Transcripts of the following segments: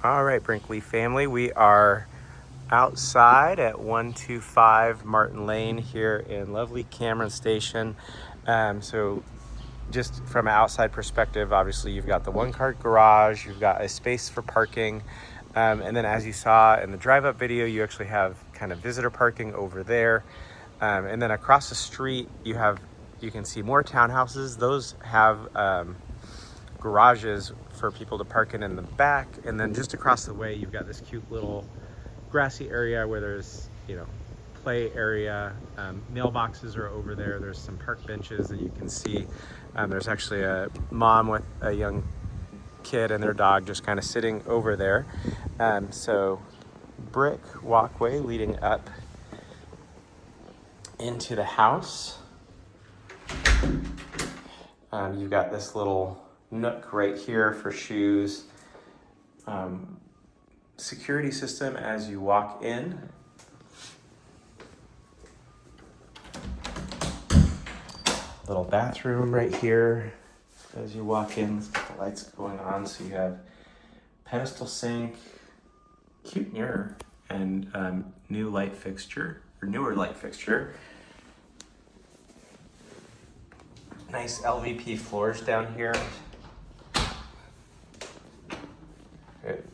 All right, Brinkley family, we are outside at 125 Martin Lane here in lovely Cameron Station. So just from an outside perspective, obviously you've got the one-car garage, you've got a space for parking, and then as you saw in the drive-up video, you actually have kind of visitor parking over there. And then across the street, you can see more townhouses. Those have garages for people to park in the back, and then just across the way you've got this cute little grassy area where there's play area. Mailboxes are over there. There's some park benches that you can see. There's actually a mom with a young kid and their dog just kind of sitting over there. So brick walkway leading up into the house. You've got this little nook right here for shoes. Security system as you walk in. Little bathroom right here as you walk in. Let's get the lights going on. So you have pedestal sink, cute mirror, and new light fixture, or newer light fixture. Nice LVP floors down here.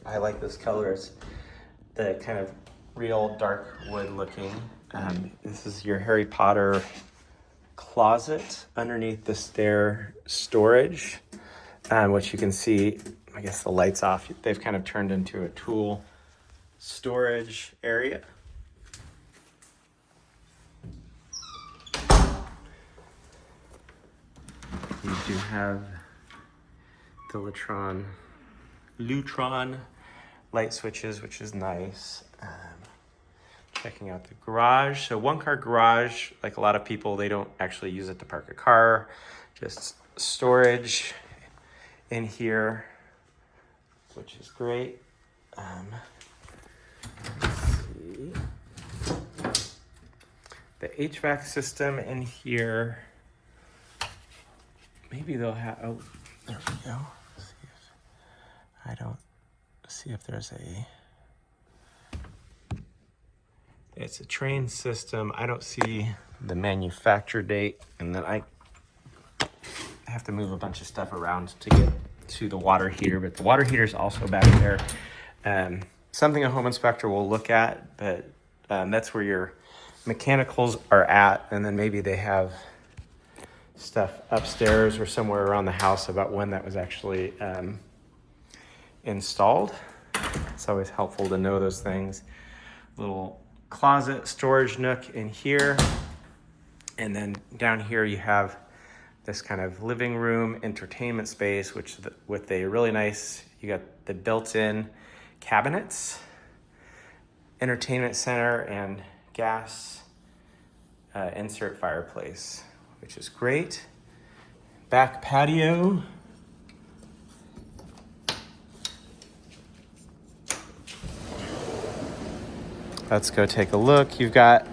I like this color. It's the kind of real dark wood looking. This is your Harry Potter closet underneath the stair storage, which you can see, I guess the light's off. They've kind of turned into a tool storage area. You do have the Lutron light switches, which is nice. Checking out the garage. So one car garage, like a lot of people, they don't actually use it to park a car, just storage in here, which is great. Let's see. The HVAC system in here. Maybe they'll have, oh, there we go. I don't see if there's it's a train system. I don't see the manufacture date, and then I have to move a bunch of stuff around to get to the water heater, but the water heater is also back there. Something a home inspector will look at, but that's where your mechanicals are at, and then maybe they have stuff upstairs or somewhere around the house about when that was actually installed. It's always helpful to know those things. Little closet storage nook in here, and then down here you have this kind of living room entertainment space, which with a really nice, you got the built-in cabinets, entertainment center, and gas insert fireplace, which is great. Back patio. Let's go take a look. You've got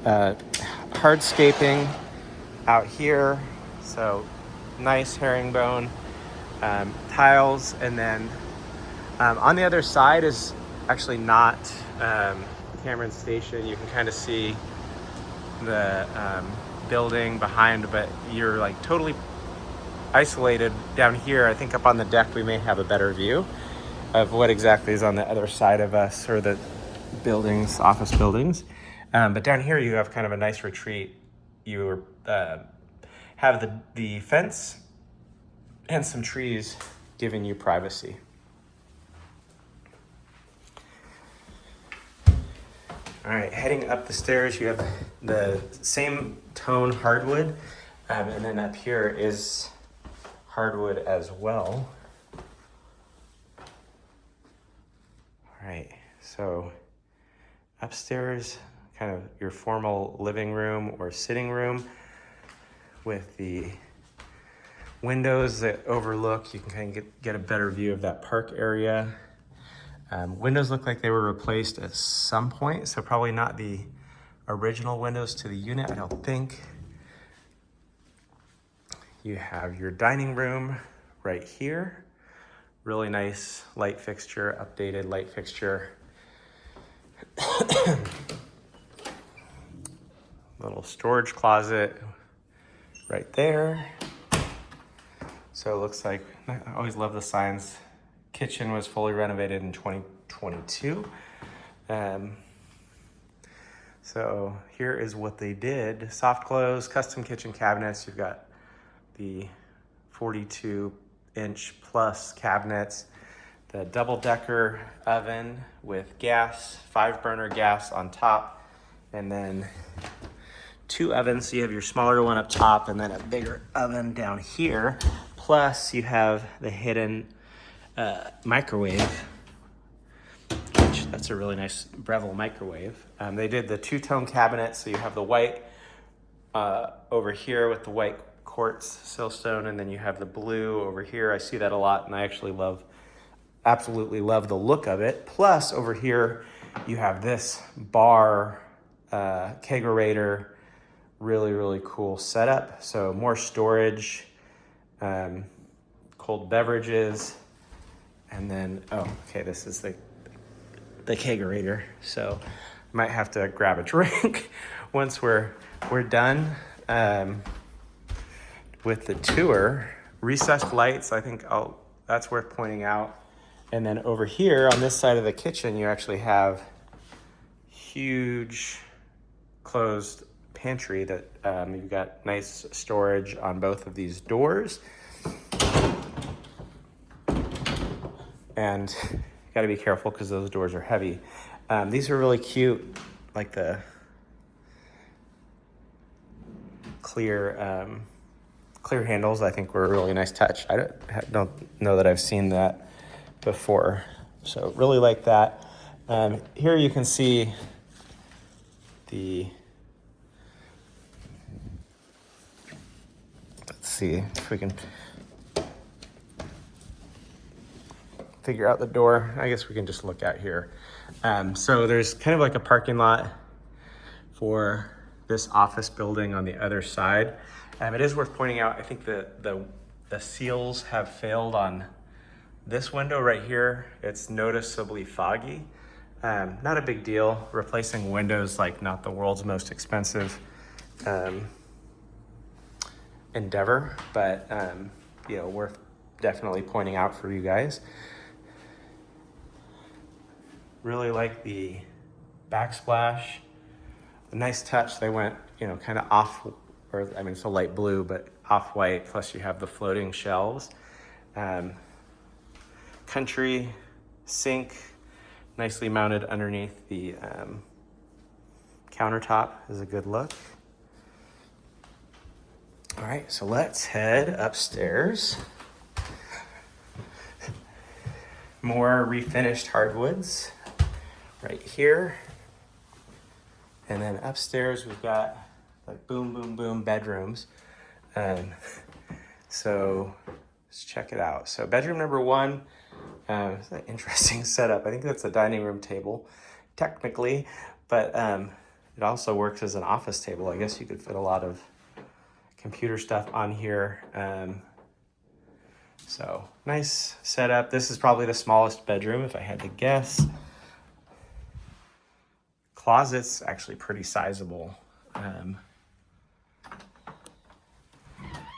hardscaping out here. So nice herringbone tiles. And then on the other side is actually not Cameron Station. You can kind of see the building behind, but you're like totally isolated down here. I think up on the deck we may have a better view of what exactly is on the other side of us, or the buildings, office buildings. But down here you have kind of a nice retreat. You have the fence and some trees giving you privacy. All right, heading up the stairs, you have the same tone hardwood, and then up here is hardwood as well. All right, so upstairs, kind of your formal living room or sitting room with the windows that overlook. You can kind of get a better view of that park area. Windows look like they were replaced at some point, so probably not the original windows to the unit, I don't think. You have your dining room right here. Really nice light fixture, updated light fixture. Little storage closet right there. So it looks like, I always love the signs. Kitchen was fully renovated in 2022. So here is what they did. Soft close, custom kitchen cabinets. You've got the 42-inch plus cabinets, the double-decker oven with gas, 5-burner gas on top, and then 2 ovens. So you have your smaller one up top and then a bigger oven down here. Plus you have the hidden microwave, which that's a really nice Breville microwave. They did the 2-tone cabinet, so you have the white over here with the white quartz siltstone, and then you have the blue over here. I see that a lot, and I actually absolutely love the look of it. Plus over here you have this bar kegerator, really, really cool setup. So more storage, cold beverages, and then, oh, okay, this is the kegerator. So might have to grab a drink once we're done with the tour. Recessed lights, I think that's worth pointing out. And then over here on this side of the kitchen, you actually have huge closed pantry that you've got nice storage on both of these doors. And you got to be careful because those doors are heavy. These are really cute, like the clear handles. I think were a really nice touch. I don't know that I've seen that before, so really like that. Here you can see let's see if we can figure out the door. I guess we can just look out here. So there's kind of like a parking lot for this office building on the other side. It is worth pointing out, I think the seals have failed on this window right here. It's noticeably foggy. Not a big deal. Replacing windows, like, not the world's most expensive endeavor, but worth definitely pointing out for you guys. Really like the backsplash. A nice touch. They went, kind of off, or I mean, it's a light blue, but off-white, plus you have the floating shelves. Country sink, nicely mounted underneath the countertop, is a good look. All right, so let's head upstairs. More refinished hardwoods right here. And then upstairs we've got like boom, boom, boom bedrooms. So let's check it out. So bedroom number 1, it's an interesting setup. I think that's a dining room table, technically, but it also works as an office table. I guess you could fit a lot of computer stuff on here. So nice setup. This is probably the smallest bedroom if I had to guess. Closet's actually pretty sizable.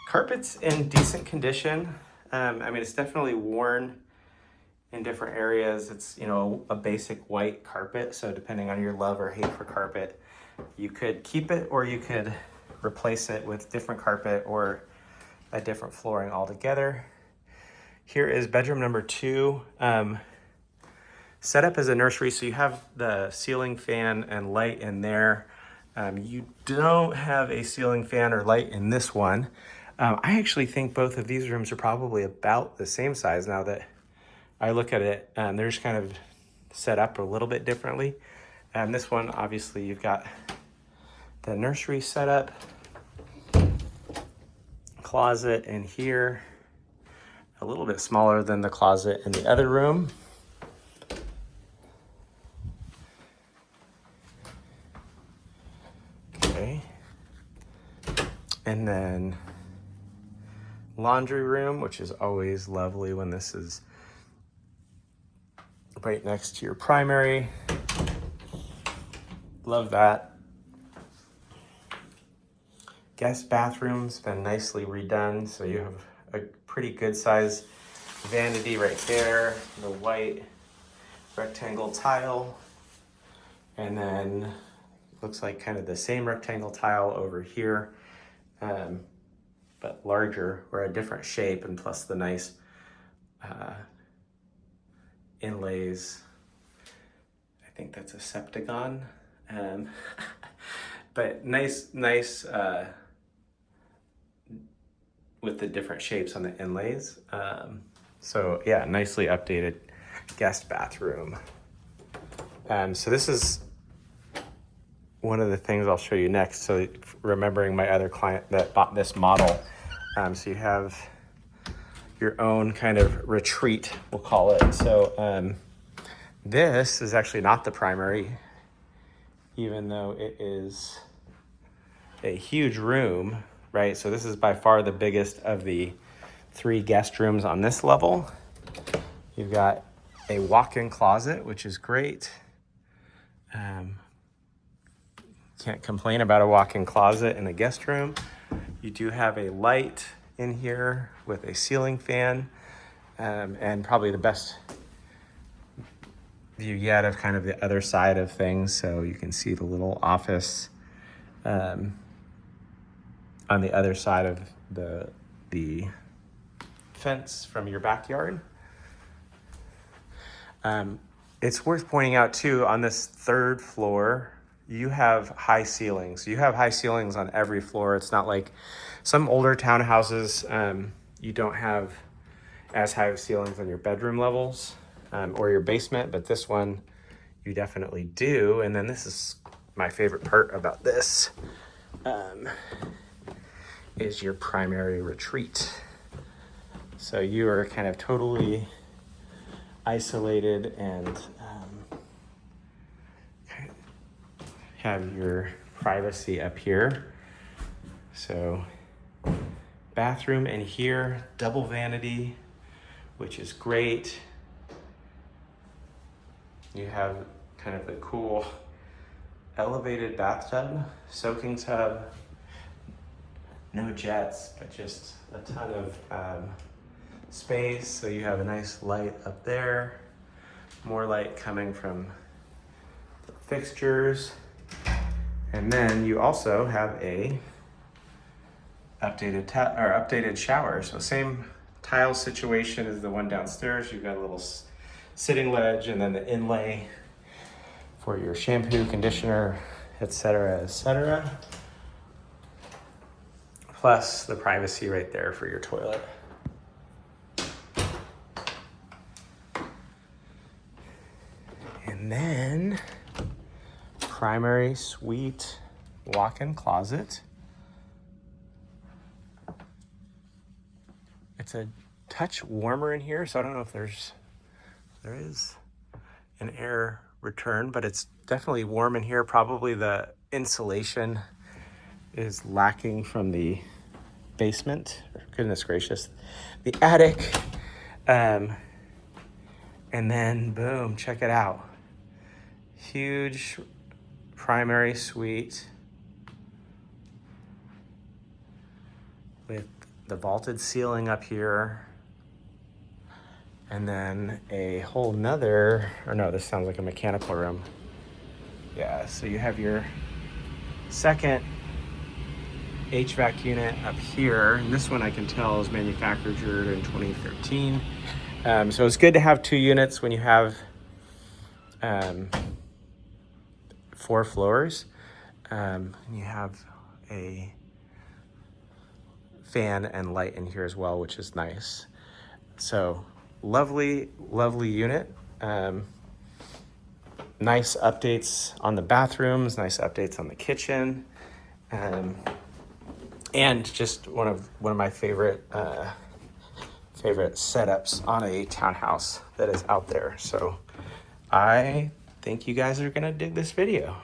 Carpet's in decent condition. I mean, it's definitely worn in different areas. It's, a basic white carpet. So depending on your love or hate for carpet, you could keep it or you could replace it with different carpet or a different flooring altogether. Here is bedroom number 2. Set up as a nursery, so you have the ceiling fan and light in there. You don't have a ceiling fan or light in this one. I actually think both of these rooms are probably about the same size now that I look at it. They're just kind of set up a little bit differently. This one, obviously, you've got the nursery setup, closet in here, a little bit smaller than the closet in the other room. Okay. And then laundry room, which is always lovely when this is right next to your primary. Love that. Guest bathroom's been nicely redone, so you have a pretty good size vanity right there, the white rectangle tile, and then looks like kind of the same rectangle tile over here, but larger or a different shape, and plus the nice inlays. I think that's a Septagon, but nice with the different shapes on the inlays. So yeah, nicely updated guest bathroom. So this is one of the things I'll show you next. So remembering my other client that bought this model. So you have your own kind of retreat, we'll call it. So this is actually not the primary, even though it is a huge room, right? So this is by far the biggest of the 3 guest rooms on this level. You've got a walk-in closet, which is great. Can't complain about a walk-in closet in a guest room. You do have a light in here with a ceiling fan, and probably the best view yet of kind of the other side of things. So you can see the little office on the other side of the fence from your backyard. It's worth pointing out too, on this 3rd floor, you have high ceilings. You have high ceilings on every floor. It's not like some older townhouses, you don't have as high of ceilings on your bedroom levels or your basement, but this one you definitely do. And then this is my favorite part about this, is your primary retreat. So you are kind of totally isolated and have your privacy up here. So bathroom in here, double vanity, which is great. You have kind of a cool elevated bathtub, soaking tub, no jets, but just a ton of space. So you have a nice light up there, more light coming from the fixtures. And then you also have a updated shower. So same tile situation as the one downstairs. You've got a little sitting ledge and then the inlay for your shampoo, conditioner, etc., etc. Plus the privacy right there for your toilet. And then primary suite walk-in closet. It's a touch warmer in here, so I don't know if there is an air return, but it's definitely warm in here. Probably the insulation is lacking from the basement, or goodness gracious, the attic. And then boom, check it out. Huge primary suite with the vaulted ceiling up here. And then a whole nother, or no, this sounds like a mechanical room. Yeah, so you have your second HVAC unit up here. And this one I can tell is manufactured in 2013. So it's good to have 2 units when you have 4 floors. And you have a fan and light in here as well, which is nice. So lovely unit. Nice updates on the bathrooms, nice updates on the kitchen, and just one of my favorite setups on a townhouse that is out there. So I think you guys are gonna dig this video.